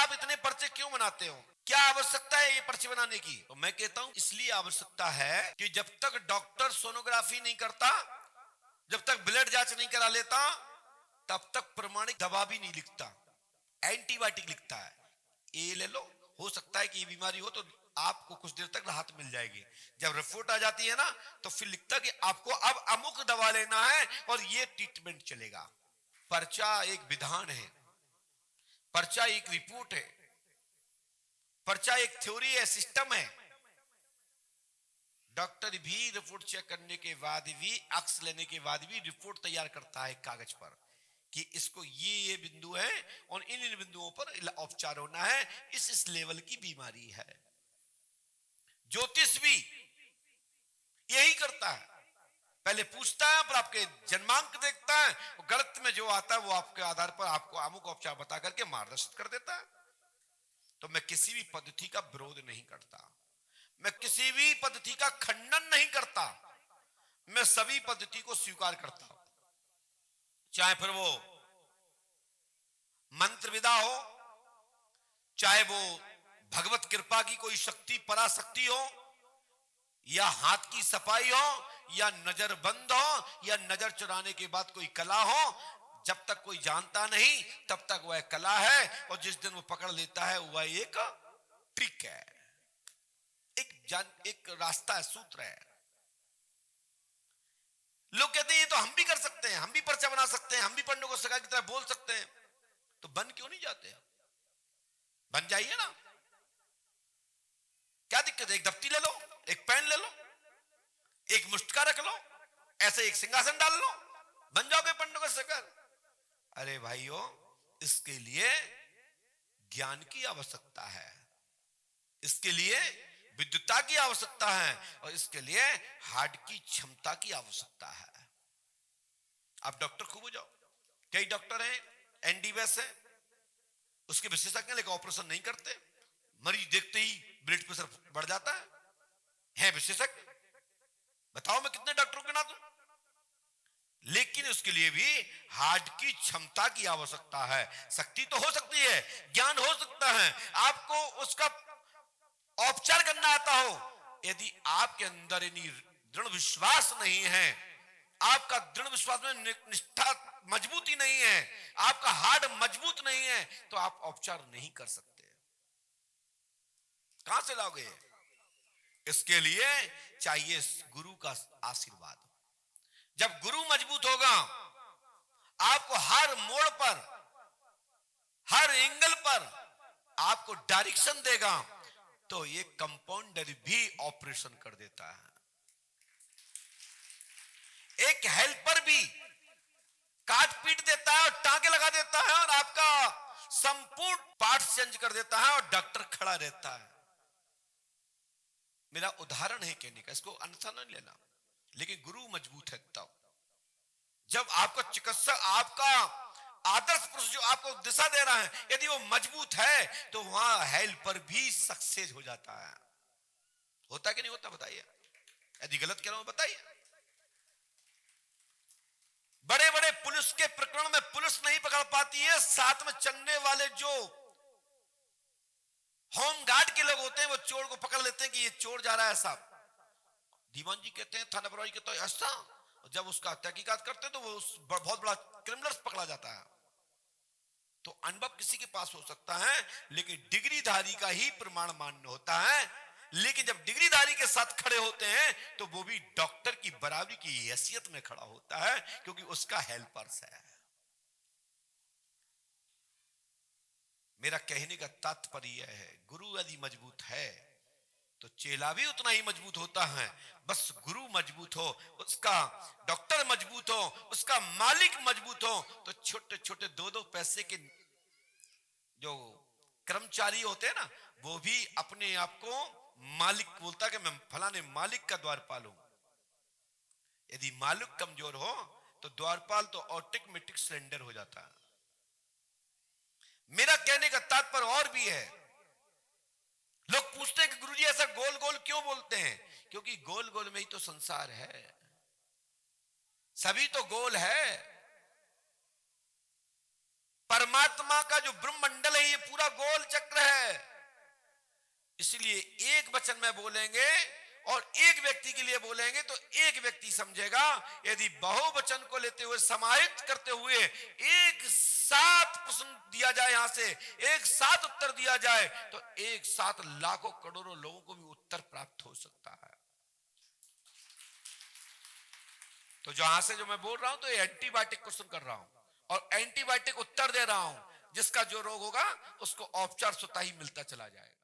आप इतने पर्चे क्यों बनाते हो, क्या आवश्यकता है ये पर्चे बनाने की? तो मैं कहता हूं इसलिए आवश्यकता है कि जब तक डॉक्टर सोनोग्राफी नहीं करता, जब तक ब्लड जांच नहीं करा लेता, तब तक प्रमाणिक दवा भी नहीं लिखता, एंटीबायोटिक लिखता है। ये ले लो, हो सकता है कि ये बीमारी हो तो आपको कुछ देर तक राहत मिल जाएगी। जब रिपोर्ट आ जाती है ना, तो फिर लिखता कि आपको अब अमुक दवा लेना है और ये ट्रीटमेंट चलेगा। पर्चा एक विधान है, पर्चा एक रिपोर्ट है, पर्चा एक थ्योरी है, सिस्टम है। डॉक्टर भी रिपोर्ट चेक करने के बाद भी, अक्स लेने के बाद भी रिपोर्ट तैयार करता है कागज पर कि इसको ये बिंदु है और इन बिंदुओं पर उपचार होना है, इस लेवल की बीमारी है। ज्योतिष भी यही करता है, पहले पूछता है पर आपके जन्मांक देखता है, गलत में जो आता है वो आपके आधार पर आपको अमुक उपचार बता करके मार्गदर्शित कर देता है। तो मैं किसी भी पद्धति का विरोध नहीं करता, मैं किसी भी पद्धति का खंडन नहीं करता, मैं सभी पद्धति को स्वीकार करता हूं। चाहे फिर वो मंत्र विदा हो, चाहे वो भगवत कृपा की कोई शक्ति, पराशक्ति हो, या हाथ की सफाई हो, या नजर बंद हो, या नजर चुराने के बाद कोई कला हो, जब तक कोई जानता नहीं तब तक वह कला है, और जिस दिन वो पकड़ लेता है वह एक ट्रिक है, एक रास्ता है, सूत्र है। लोग कहते हैं ये तो हम भी कर सकते हैं, हम भी पर्चा बना सकते हैं, हम भी पंडों को सगा की तरह बोल सकते हैं, तो बन क्यों नहीं जाते? बन जाइए ना, क्या दिक्कत है? एक दफ्ती ले लो, एक पेन ले लो, एक मुष्टका रख लो, ऐसे एक सिंहासन डाल लो, बन जाओगे पंडों का सकर। अरे भाइयों, इसके लिए ज्ञान की आवश्यकता है, इसके लिए विद्युता की आवश्यकता है, और इसके लिए हार्ट की क्षमता की आवश्यकता है। आप डॉक्टर खूब हो जाओ, कई डॉक्टर हैं एनडीबीएस है, उसके विशेषज्ञ, लेकिन ऑपरेशन नहीं करते, मरीज देखते ही ब्लड प्रेशर बढ़ जाता है विशेषज्ञ। बताओ मैं कितने डॉक्टरों के नाम दूं? लेकिन उसके लिए भी हार्ट की क्षमता की आवश्यकता है। शक्ति तो हो सकती है, ज्ञान हो सकता है, आपको उसका उपचार करना आता हो, यदि आपके अंदर यानी दृढ़ विश्वास नहीं है, आपका दृढ़ विश्वास में निष्ठा मजबूती नहीं है, आपका हार्ट मजबूत नहीं है, तो आप उपचार नहीं कर सकते। कहां से लाओगे? इसके लिए चाहिए गुरु का आशीर्वाद। जब गुरु मजबूत होगा, आपको हर मोड़ पर, हर एंगल पर आपको डायरेक्शन देगा, तो ये कंपाउंडर भी ऑपरेशन कर देता है, एक हेल्पर भी काट पीट देता है और टांके लगा देता है, और आपका संपूर्ण पार्ट चेंज कर देता है, और डॉक्टर खड़ा रहता है। मेरा उदाहरण है कहने का, इसको अन्यथा नहीं लेना, लेकिन गुरु मजबूत है तब, जब आपका चिकित्सक, आपका आदर्श पुरुष जो आपको दिशा दे रहा है, यदि वो मजबूत है, तो वहां हेल्पर भी सक्सेस हो जाता है। होता कि नहीं होता? बताइए, यदि गलत कह रहा हूं बताइए। बड़े बड़े पुलिस के प्रकरण में पुलिस नहीं पकड़ पाती है, साथ में चलने वाले जो होम गार्ड के लोग होते हैं, वो चोर को पकड़ लेते हैं कि ये चोर जा रहा है साहब। दीवान जी कहते हैं, थाना प्रभारी कहते हैं ऐसा, जब उसका तहकीकात करते हैं तो वो बहुत बड़ा क्रिमिनल पकड़ा जाता है। तो अनुभव किसी के पास हो सकता है, लेकिन डिग्रीधारी का ही प्रमाण मान्य होता है। लेकिन जब डिग्रीधारी के साथ खड़े होते हैं, तो वो भी डॉक्टर की बराबरी की हैसियत में खड़ा होता है, क्योंकि उसका हेल्पर्स है। मेरा कहने का तात्पर्य है, गुरु यदि मजबूत है तो चेला भी उतना ही मजबूत होता है। बस गुरु मजबूत हो, उसका डॉक्टर मजबूत हो, उसका मालिक मजबूत हो, तो छोटे छोटे 2-2 पैसे के जो कर्मचारी होते हैं ना, वो भी अपने आप को मालिक बोलता है कि मैं फलाने मालिक का द्वारपाल हूं। यदि मालिक कमजोर हो तो द्वारपाल तो ऑटोमेटिक सरेंडर हो जाता है। मेरा कहने का तात्पर्य और भी है। लोग पूछते हैं कि गुरुजी ऐसा गोल गोल क्यों बोलते हैं? क्योंकि गोल गोल में ही तो संसार है, सभी तो गोल है। परमात्मा का जो ब्रह्मंडल है, ये पूरा गोल चक्र है। इसलिए एक वचन में बोलेंगे और एक व्यक्ति के लिए बोलेंगे तो एक व्यक्ति समझेगा। यदि बहुवचन को लेते हुए समाहित करते हुए एक साथ प्रश्न दिया जाए, यहां से एक साथ उत्तर दिया जाए, तो एक साथ लाखों करोड़ों लोगों को भी उत्तर प्राप्त हो सकता है। तो जहां से जो मैं बोल रहा हूं तो एंटीबायोटिक क्वेश्चन कर रहा हूं और एंटीबायोटिक उत्तर दे रहा हूं, जिसका जो रोग होगा उसको औपचार स्वतः ही मिलता चला जाएगा।